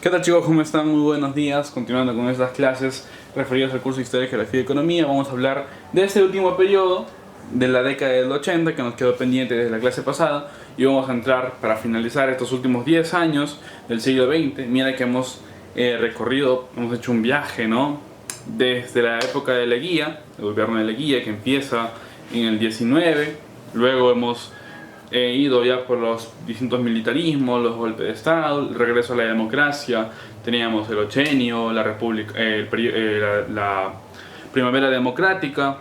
¿Qué tal, chicos? ¿Cómo están? Muy buenos días. Continuando con estas clases referidas al curso de Historia, Geografía y Economía, vamos a hablar de este último periodo de la década del 80 que nos quedó pendiente desde la clase pasada, y vamos a entrar para finalizar estos últimos 10 años del siglo XX. Mira que hemos recorrido, hemos hecho un viaje, ¿no? Desde la época de Leguía, el gobierno de Leguía, que empieza en el 19, luego hemos ido ya por los distintos militarismos, los golpes de Estado, el regreso a la democracia. Teníamos el ochenio, la república, la primavera democrática,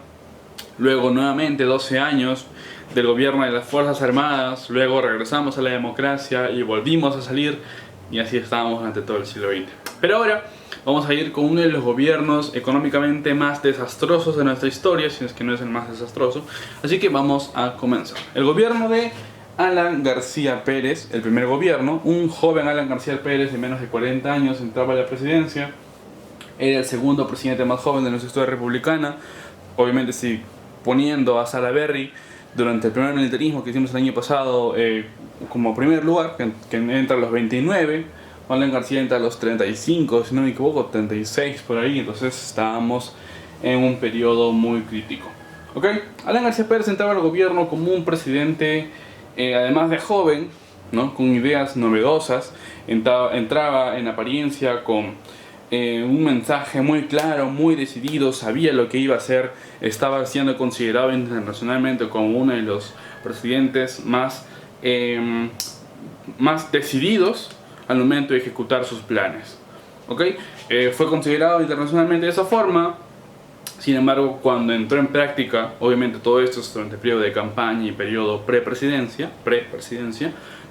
luego nuevamente 12 años del gobierno de las Fuerzas Armadas, luego regresamos a la democracia y volvimos a salir, y así estábamos durante todo el siglo XX. Pero ahora vamos a ir con uno de los gobiernos económicamente más desastrosos de nuestra historia, si es que no es el más desastroso. Así que vamos a comenzar. El gobierno de Alan García Pérez, el primer gobierno. Un joven Alan García Pérez de menos de 40 años entraba a la presidencia. Era el segundo presidente más joven de nuestra historia republicana. Obviamente, sí, poniendo a Salaverry durante el primer militarismo que hicimos el año pasado como primer lugar, que entra a los 29. Alan García entra a los 35, si no me equivoco, 36 por ahí. Entonces estábamos en un periodo muy crítico. ¿Ok? Alan García Pérez entraba al gobierno como un presidente, además de joven, ¿no? Con ideas novedosas. Entraba en apariencia con un mensaje muy claro, muy decidido, sabía lo que iba a hacer. Estaba siendo considerado internacionalmente como uno de los presidentes más decididos al momento de ejecutar sus planes. ¿Ok? Fue considerado internacionalmente de esa forma. Sin embargo, cuando entró en práctica, obviamente todo esto es durante el periodo de campaña y periodo prepresidencia,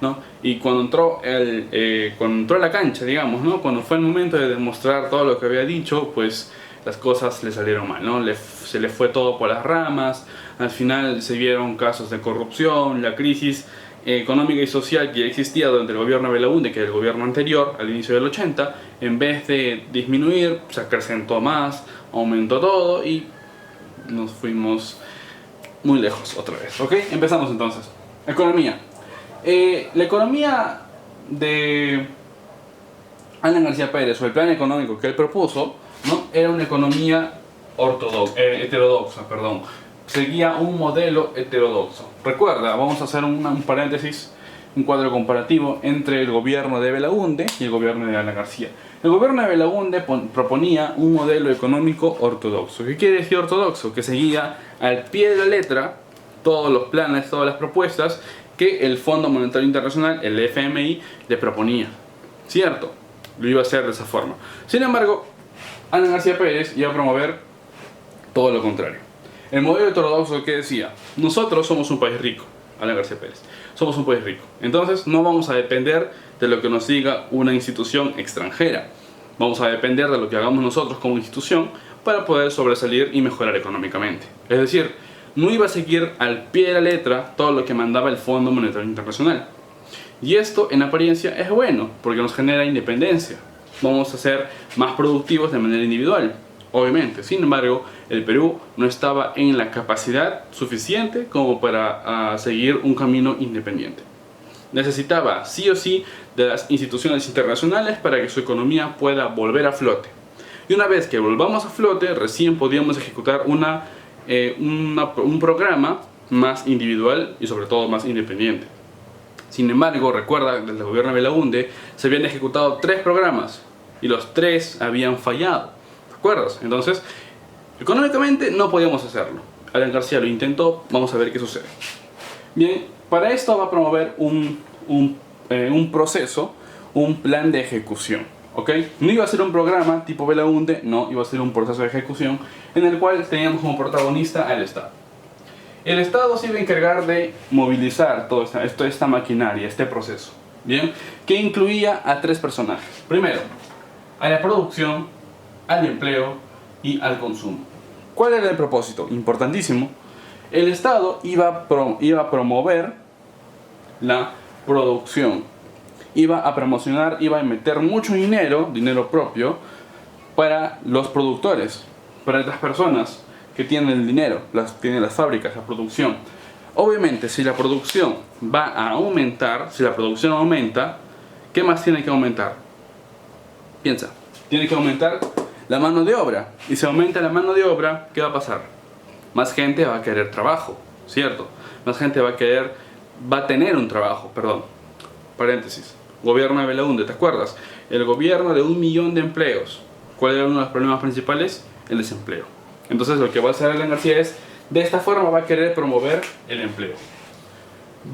¿no? Y cuando entró a la cancha, digamos, ¿no? Cuando fue el momento de demostrar todo lo que había dicho, pues las cosas le salieron mal, ¿no? Se le fue todo por las ramas. Al final se vieron casos de corrupción, la crisis económica y social que ya existía durante el gobierno de Belaúnde, que era el gobierno anterior, al inicio del 80, en vez de disminuir, se acrecentó más, aumentó todo y nos fuimos muy lejos otra vez. ¿Ok? Empezamos entonces. Economía. La economía de Alan García Pérez, o el plan económico que él propuso, ¿no? Era una economía heterodoxa, perdón. Seguía un modelo heterodoxo. Recuerda, vamos a hacer un paréntesis, un cuadro comparativo entre el gobierno de Belaúnde y el gobierno de Alan García. El gobierno de Belaúnde proponía un modelo económico ortodoxo. ¿Qué quiere decir ortodoxo? Que seguía al pie de la letra todos los planes, todas las propuestas que el Fondo Monetario Internacional, el FMI, le proponía. ¿Cierto? Lo iba a hacer de esa forma. Sin embargo, Alan García Pérez iba a promover todo lo contrario. El modelo heterodoxo que decía: nosotros somos un país rico, Alan García Pérez, somos un país rico, entonces no vamos a depender de lo que nos diga una institución extranjera. Vamos a depender de lo que hagamos nosotros como institución para poder sobresalir y mejorar económicamente. Es decir, no iba a seguir al pie de la letra todo lo que mandaba el Fondo Monetario Internacional. Y esto en apariencia es bueno, porque nos genera independencia. Vamos a ser más productivos de manera individual, obviamente. Sin embargo, el Perú no estaba en la capacidad suficiente como para seguir un camino independiente. Necesitaba sí o sí de las instituciones internacionales para que su economía pueda volver a flote. Y una vez que volvamos a flote, recién podíamos ejecutar un programa más individual y sobre todo más independiente. Sin embargo, recuerda, desde el gobierno de Belaúnde se habían ejecutado 3 programas y los 3 habían fallado. ¿Recuerdas? Entonces, económicamente no podíamos hacerlo. Alan García lo intentó, vamos a ver qué sucede. Bien, para esto va a promover un proceso, un plan de ejecución. ¿Ok? No iba a ser un programa tipo Belaúnde, no, iba a ser un proceso de ejecución en el cual teníamos como protagonista al Estado. El Estado se iba a encargar de movilizar toda esta maquinaria, este proceso, ¿bien? Que incluía a 3 personajes. Primero, a la producción, al empleo y al consumo. ¿Cuál era el propósito? Importantísimo. El Estado iba a promover la producción, iba a promocionar, iba a meter mucho dinero propio para los productores, para estas personas que tienen el dinero, tienen las fábricas, la producción. Obviamente, si la producción va a aumentar, si la producción aumenta, ¿qué más tiene que aumentar? Piensa, tiene que aumentar la mano de obra. Y si aumenta la mano de obra, ¿qué va a pasar? Más gente va a querer trabajo, ¿cierto? Más gente va a tener un trabajo, perdón. Paréntesis. Gobierno de Belaúnde, ¿te acuerdas? El gobierno de 1 millón de empleos. ¿Cuál era uno de los problemas principales? El desempleo. Entonces lo que va a hacer Alan García es, de esta forma va a querer promover el empleo.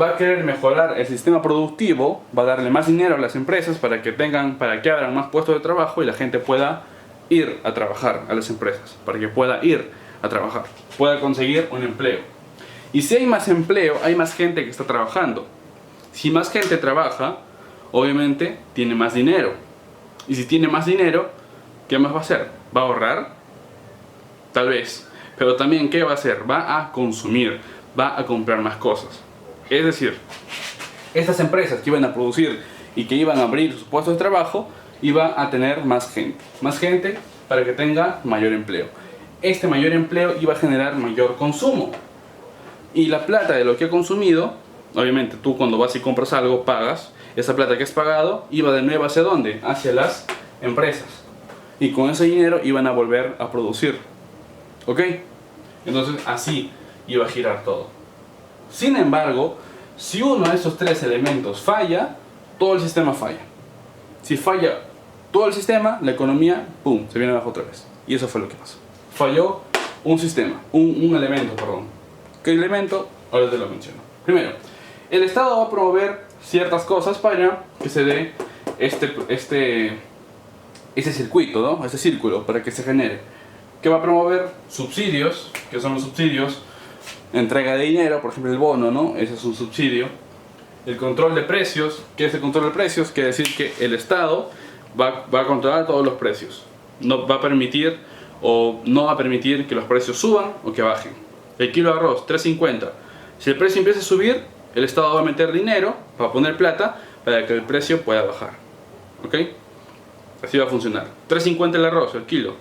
Va a querer mejorar el sistema productivo, va a darle más dinero a las empresas para que abran más puestos de trabajo y la gente pueda ir a trabajar a las empresas, para que pueda ir a trabajar, pueda conseguir un empleo. Y si hay más empleo, hay más gente que está trabajando. Si más gente trabaja, obviamente tiene más dinero. Y si tiene más dinero, ¿qué más va a hacer? ¿Va a ahorrar? Tal vez. Pero también, ¿qué va a hacer? Va a consumir, va a comprar más cosas. Es decir, estas empresas que iban a producir y que iban a abrir sus puestos de trabajo, iban a tener más gente para que tenga mayor empleo. Este mayor empleo iba a generar mayor consumo. Y la plata de lo que ha consumido, obviamente tú cuando vas y compras algo, pagas. Esa plata que has pagado iba de nuevo ¿hacia dónde? Hacia las empresas. Y con ese dinero iban a volver a producir. ¿Ok? Entonces así iba a girar todo. Sin embargo, si uno de esos 3 elementos falla, todo el sistema falla. Si falla todo el sistema, la economía, ¡pum!, se viene abajo otra vez. Y eso fue lo que pasó. Falló un sistema, un elemento, perdón. ¿Qué elemento? Ahora te lo menciono. Primero, el Estado va a promover ciertas cosas para que se dé este circuito, ¿no? Este círculo, para que se genere. ¿Qué va a promover? Subsidios, que son los subsidios. Entrega de dinero, por ejemplo el bono, ¿no? Ese es un subsidio. El control de precios. ¿Qué es el control de precios? Quiere decir que el Estado va a controlar todos los precios. No va a permitir que los precios suban o que bajen. El kilo de arroz, 3.50. Si el precio empieza a subir, el Estado va a meter dinero, va a poner plata para que el precio pueda bajar. ¿Ok? Así va a funcionar. 3.50 el arroz, el kilo.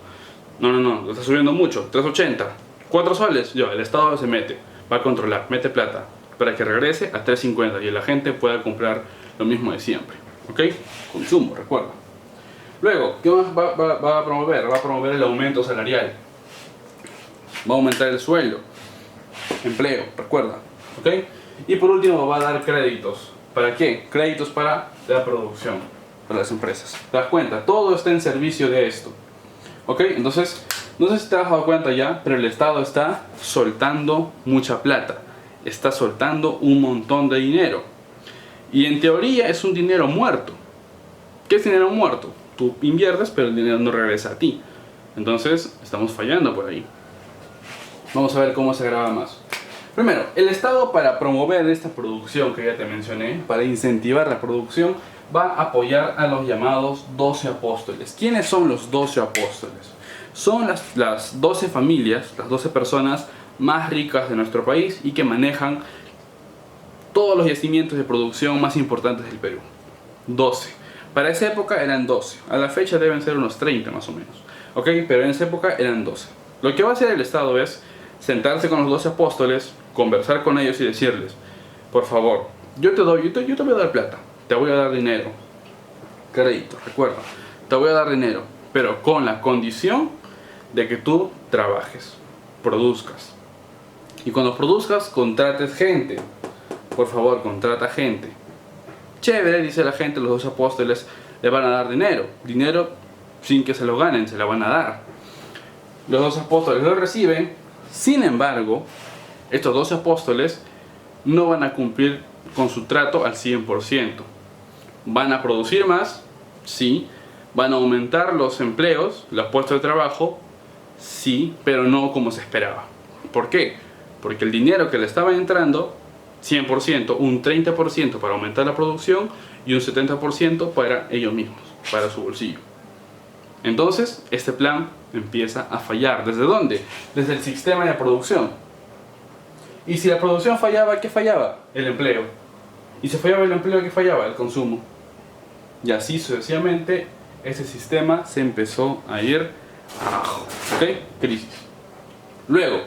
No, lo está subiendo mucho. 3.80. 4 soles. El Estado se mete, va a controlar, mete plata para que regrese a 3.50 y la gente pueda comprar lo mismo de siempre. ¿Ok? Consumo, recuerda. Luego, ¿qué más va a promover? Va a promover el aumento salarial. Va a aumentar el sueldo. Empleo, recuerda. ¿Ok? Y por último va a dar créditos. ¿Para qué? Créditos para la producción, para las empresas. ¿Te das cuenta? Todo está en servicio de esto. ¿Ok? Entonces, no sé si te has dado cuenta ya, pero el Estado está soltando mucha plata. Está soltando un montón de dinero. Y en teoría es un dinero muerto. ¿Qué es dinero muerto? Tú inviertes, pero el dinero no regresa a ti. Entonces, estamos fallando por ahí. Vamos a ver cómo se agrava más. Primero, el Estado, para promover esta producción que ya te mencioné, para incentivar la producción, va a apoyar a los llamados 12 apóstoles. ¿Quiénes son los 12 apóstoles? Son las 12 familias, las 12 personas más ricas de nuestro país y que manejan todos los yacimientos de producción más importantes del Perú. 12. Para esa época eran 12. A la fecha deben ser unos 30 más o menos. ¿Ok? Pero en esa época eran 12. Lo que va a hacer el Estado es sentarse con los 12 apóstoles, conversar con ellos y decirles: por favor, yo te voy a dar plata, te voy a dar dinero, crédito, recuerda, te voy a dar dinero, pero con la condición de que tú trabajes, produzcas. Y cuando produzcas, contrates gente. Por favor, contrata gente. Chévere, dice la gente, los 12 apóstoles le van a dar dinero. Dinero sin que se lo ganen, se la van a dar. Los 12 apóstoles lo reciben. Sin embargo, estos 12 apóstoles no van a cumplir con su trato al 100%. Van a producir más, sí. Van a aumentar los empleos, los puestos de trabajo, sí, pero no como se esperaba. ¿Por qué? Porque el dinero que le estaba entrando, 100%, un 30% para aumentar la producción y un 70% para ellos mismos, para su bolsillo. Entonces, este plan empieza a fallar. ¿Desde dónde? Desde el sistema de producción. Y si la producción fallaba, ¿qué fallaba? El empleo. Y si fallaba el empleo, ¿qué fallaba? El consumo. Y así sucesivamente, ese sistema se empezó a ir abajo. ¿Ok? Crisis. Luego,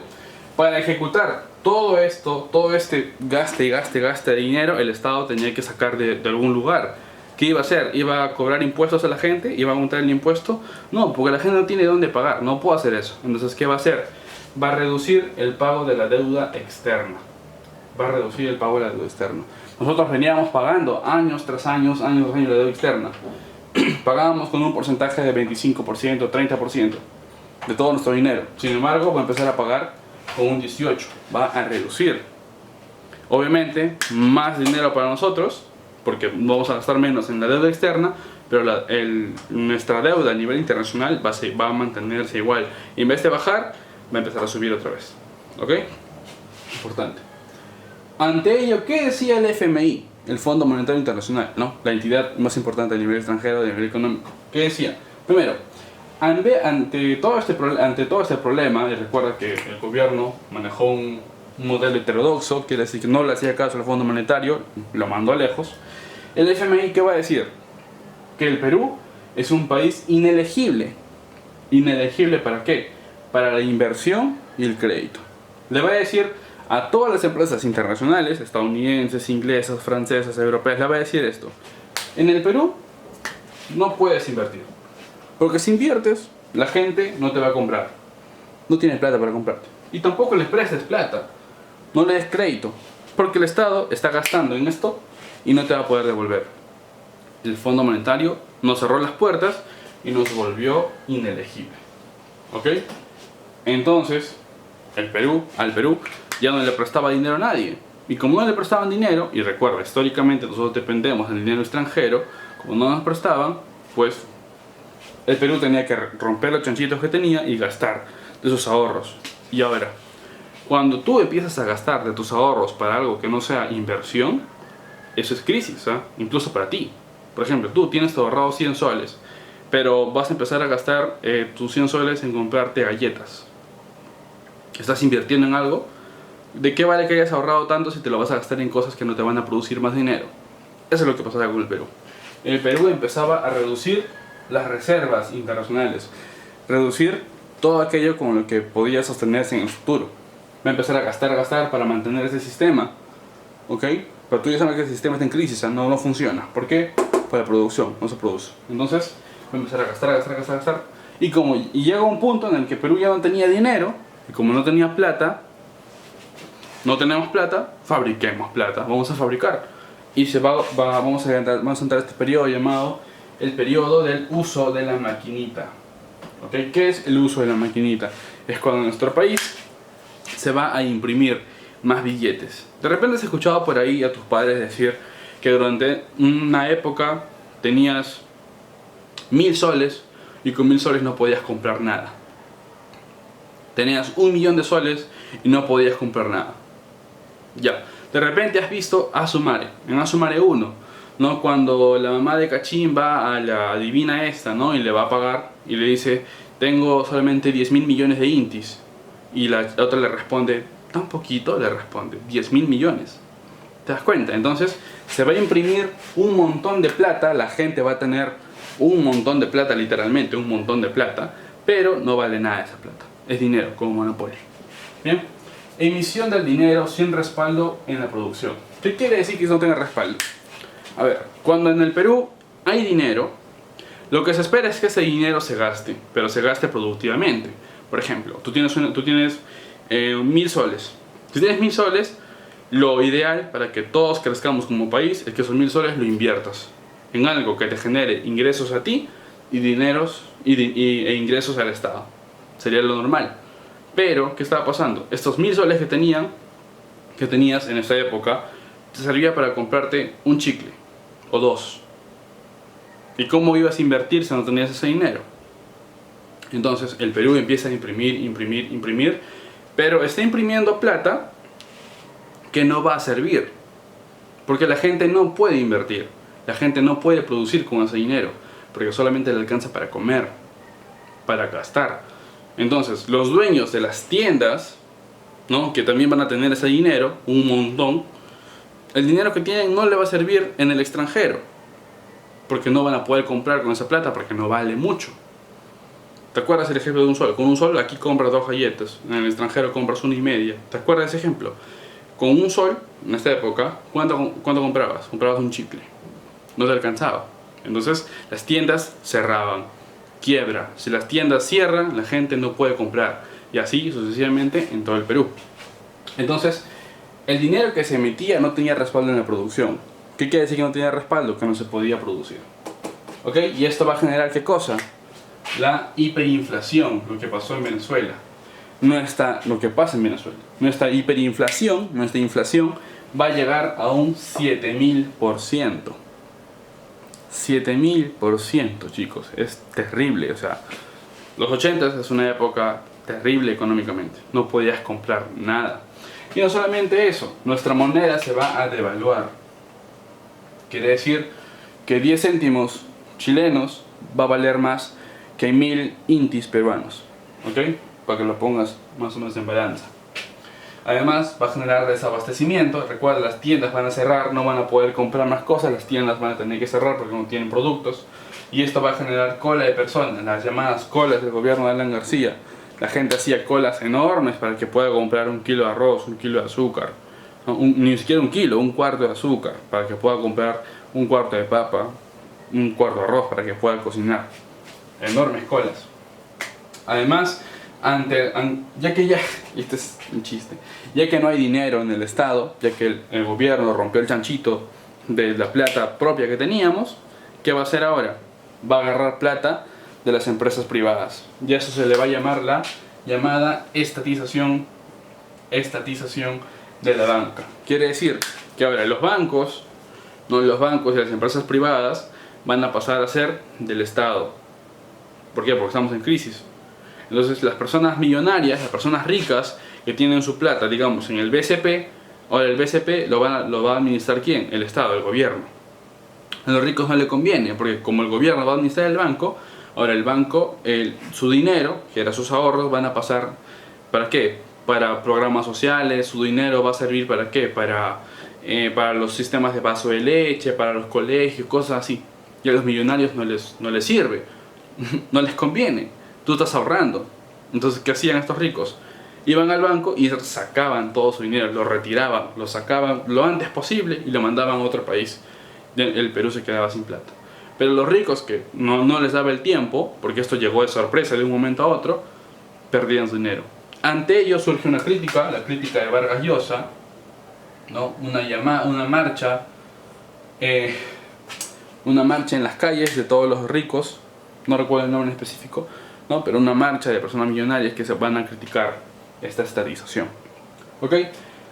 para ejecutar todo esto, todo este gaste de dinero, el Estado tenía que sacar de algún lugar. ¿Qué iba a hacer? ¿Iba a cobrar impuestos a la gente? ¿Iba a aumentar el impuesto? No, porque la gente no tiene dónde pagar, no puede hacer eso. Entonces, ¿qué va a hacer? Va a reducir el pago de la deuda externa. Va a reducir el pago de la deuda externa. Nosotros veníamos pagando años tras años, la deuda externa. Pagábamos con un porcentaje de 25%, 30% de todo nuestro dinero. Sin embargo, va a empezar a pagar con un 18%. Va a reducir. Obviamente, más dinero para nosotros, porque vamos a gastar menos en la deuda externa, pero nuestra deuda a nivel internacional va a mantenerse igual. Y en vez de bajar, va a empezar a subir otra vez. ¿Ok? Importante. Ante ello, ¿qué decía el FMI? El Fondo Monetario Internacional, ¿no? La entidad más importante a nivel extranjero, a nivel económico. ¿Qué decía? Primero, ante todo este problema, y recuerda que el gobierno manejó un modelo heterodoxo, quiere decir que no le hacía caso al Fondo Monetario, lo mandó lejos. El FMI, ¿qué va a decir? Que el Perú es un país inelegible. ¿Inelegible para qué? Para la inversión y el crédito. Le va a decir a todas las empresas internacionales, estadounidenses, inglesas, francesas, europeas, le va a decir esto: en el Perú no puedes invertir, porque si inviertes, la gente no te va a comprar, no tiene plata para comprarte, y tampoco le prestes plata, no le des crédito, porque el Estado está gastando en esto y no te va a poder devolver. El Fondo Monetario nos cerró las puertas y nos volvió inelegible. ¿Ok? Entonces, al Perú ya no le prestaba dinero a nadie. Y como no le prestaban dinero, y recuerda, históricamente nosotros dependemos del dinero extranjero, como no nos prestaban, pues el Perú tenía que romper los chanchitos que tenía y gastar de sus ahorros. Y ahora, cuando tú empiezas a gastar de tus ahorros para algo que no sea inversión, eso es crisis, ¿eh? Incluso para ti. Por ejemplo, tú tienes ahorrado 100 soles, pero vas a empezar a gastar tus 100 soles en comprarte galletas. Estás invirtiendo en algo. ¿De qué vale que hayas ahorrado tanto si te lo vas a gastar en cosas que no te van a producir más dinero? Eso es lo que pasaba con el Perú. El Perú empezaba a reducir las reservas internacionales, reducir todo aquello con lo que podía sostenerse en el futuro. Va a empezar a gastar para mantener ese sistema. ¿Ok? Pero tú ya sabes que el sistema está en crisis, no funciona. ¿Por qué? Por la producción, no se produce. Entonces va a empezar a gastar. Y llega un punto en el que Perú ya no tenía dinero, y como no tenía plata, no tenemos plata, fabriquemos plata, vamos a fabricar. Y vamos a entrar a este periodo llamado el periodo del uso de la maquinita. ¿Okay? ¿Qué es el uso de la maquinita? Es cuando en nuestro país se va a imprimir más billetes. De repente has escuchado por ahí a tus padres decir que durante una época tenías 1000 soles y con 1000 soles no podías comprar nada. Tenías 1.000.000 de soles y no podías comprar nada. Ya, de repente has visto Asumare, en Asumare 1, ¿no? Cuando la mamá de Cachín va a la adivina esta, ¿no? Y le va a pagar y le dice: tengo solamente 10.000 millones de intis. Y la otra le responde: tan poquito, le responde, 10.000 millones. ¿Te das cuenta? Entonces se va a imprimir un montón de plata, la gente va a tener un montón de plata, literalmente un montón de plata, pero no vale nada esa plata, es dinero como monopolio. Bien, emisión del dinero sin respaldo en la producción. ¿Qué quiere decir que no tenga respaldo? A ver, cuando en el Perú hay dinero, lo que se espera es que ese dinero se gaste, pero se gaste productivamente. Por ejemplo, tú tienes 1.000 soles. Si tienes 1.000 soles, lo ideal para que todos crezcamos como país es que esos 1.000 soles lo inviertas en algo que te genere ingresos a ti y e ingresos al Estado. Sería lo normal. Pero, ¿qué estaba pasando? Estos 1.000 soles que tenías en esa época te servía para comprarte un chicle o dos. ¿Y cómo ibas a invertir si no tenías ese dinero? Entonces el Perú empieza a imprimir, pero está imprimiendo plata que no va a servir, porque la gente no puede invertir, la gente no puede producir con ese dinero, porque solamente le alcanza para comer, para gastar. Entonces los dueños de las tiendas, ¿no? Que también van a tener ese dinero, un montón, el dinero que tienen no le va a servir en el extranjero, porque no van a poder comprar con esa plata, porque no vale mucho. ¿Te acuerdas el ejemplo de un sol? Con un sol aquí compras 2 galletas, en el extranjero compras 1,5. ¿Te acuerdas de ese ejemplo? Con un sol, en esta época, ¿cuánto comprabas? Comprabas un chicle, no se alcanzaba. Entonces las tiendas cerraban, quiebra. Si las tiendas cierran, la gente no puede comprar, y así sucesivamente en todo el Perú. Entonces el dinero que se emitía no tenía respaldo en la producción. ¿Qué quiere decir que no tenía respaldo? Que no se podía producir. ¿Ok? Y esto va a generar ¿qué cosa? La hiperinflación, lo que pasó en Venezuela. Lo que pasa en Venezuela. Nuestra hiperinflación, nuestra inflación va a llegar a un 7000%. 7000%, chicos. Es terrible. O sea, los 80 es una época terrible económicamente. No podías comprar nada. Y no solamente eso, nuestra moneda se va a devaluar. Quiere decir que 10 céntimos chilenos va a valer más que 1000 intis peruanos. ¿Ok? Para que lo pongas más o menos en balanza. Además va a generar desabastecimiento. Recuerda, las tiendas van a cerrar, no van a poder comprar más cosas, las tiendas van a tener que cerrar porque no tienen productos. Y esto va a generar cola de personas, las llamadas colas del gobierno de Alan García. La gente hacía colas enormes para que pueda comprar un kilo de arroz, un kilo de azúcar. No, ni siquiera un kilo, un cuarto de azúcar, para que pueda comprar un cuarto de papa, un cuarto de arroz para que pueda cocinar. Enormes colas. Además, este es un chiste, ya que no hay dinero en el Estado, ya que el gobierno rompió el chanchito de la plata propia que teníamos, ¿qué va a hacer ahora? Va a agarrar plata de las empresas privadas. Y eso se le va a llamar la llamada estatización de la banca. Quiere decir que ahora los bancos y las empresas privadas van a pasar a ser del Estado. ¿Por qué? Porque estamos en crisis. Entonces las personas millonarias, las personas ricas que tienen su plata, digamos, en el BCP, ahora el BCP lo va a administrar ¿quién? El Estado, el gobierno. A los ricos no le conviene, porque como el gobierno va a administrar el banco, ahora el banco, su dinero, que era sus ahorros, van a pasar, ¿para qué? Para programas sociales. Su dinero va a servir ¿para qué? Para los sistemas de vaso de leche, para los colegios, cosas así. Y a los millonarios no les sirve, no les conviene. Tú estás ahorrando. Entonces, ¿qué hacían estos ricos? Iban al banco y sacaban todo su dinero, lo retiraban, lo sacaban lo antes posible y lo mandaban a otro país. El Perú se quedaba sin plata. Pero los ricos, que no les daba el tiempo, porque esto llegó de sorpresa de un momento a otro, perdían su dinero. Ante ello surge una crítica, la crítica de Vargas Llosa, ¿no? Una marcha en las calles de todos los ricos, no recuerdo el nombre en específico, ¿no? Pero una marcha de personas millonarias que se van a criticar esta estatización. ¿Ok?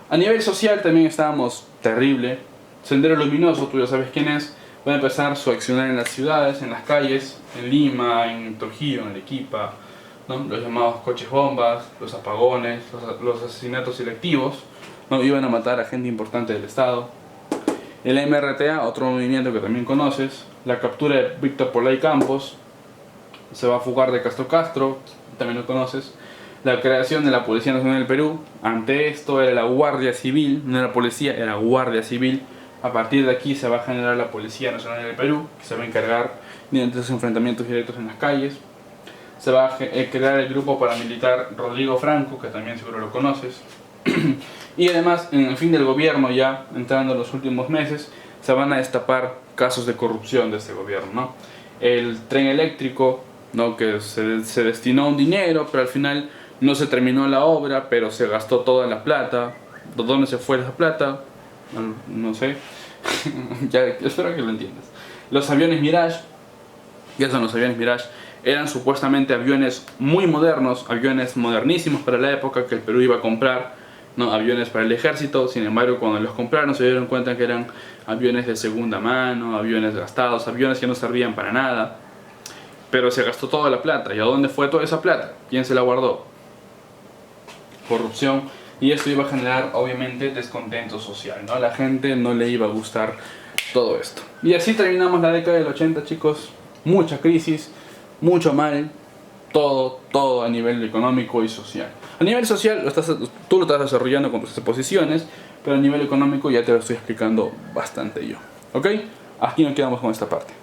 A nivel social también estábamos terrible. Sendero Luminoso, tú ya sabes quién es, va a empezar su accionar en las ciudades, en las calles, en Lima, en Trujillo, en Arequipa, ¿no? Los llamados coches bombas, los apagones, los asesinatos selectivos, ¿no? Iban a matar a gente importante del Estado. El MRTA, otro movimiento que también conoces, la captura de Víctor Polay Campos, se va a fugar de Castro, también lo conoces. La creación de la Policía Nacional del Perú, ante esto era la Guardia Civil, no era policía, era Guardia Civil. A partir de aquí se va a generar la Policía Nacional del Perú, que se va a encargar de esos enfrentamientos directos en las calles. Se va a crear el grupo paramilitar Rodrigo Franco, que también seguro lo conoces. Y además, en el fin del gobierno, ya entrando en los últimos meses, se van a destapar casos de corrupción de este gobierno, ¿no? El tren eléctrico, ¿no? Que se destinó un dinero, pero al final no se terminó la obra, pero se gastó toda la plata. ¿Dónde se fue esa plata? No sé. Ya, espero que lo entiendas. Los aviones Mirage, ¿qué son los aviones Mirage? Eran supuestamente aviones muy modernos, aviones modernísimos para la época que el Perú iba a comprar, ¿no? Aviones para el ejército. Sin embargo, cuando los compraron se dieron cuenta que eran aviones de segunda mano, aviones gastados, aviones que no servían para nada. Pero se gastó toda la plata. ¿Y a dónde fue toda esa plata? ¿Quién se la guardó? Corrupción. Y esto iba a generar obviamente descontento social, ¿no? A la gente no le iba a gustar todo esto. Y así terminamos la década del 80, chicos. Mucha crisis, mucho mal, todo a nivel económico y social. A nivel social tú lo estás desarrollando con tus exposiciones, pero a nivel económico ya te lo estoy explicando bastante yo. ¿Ok? Aquí nos quedamos con esta parte.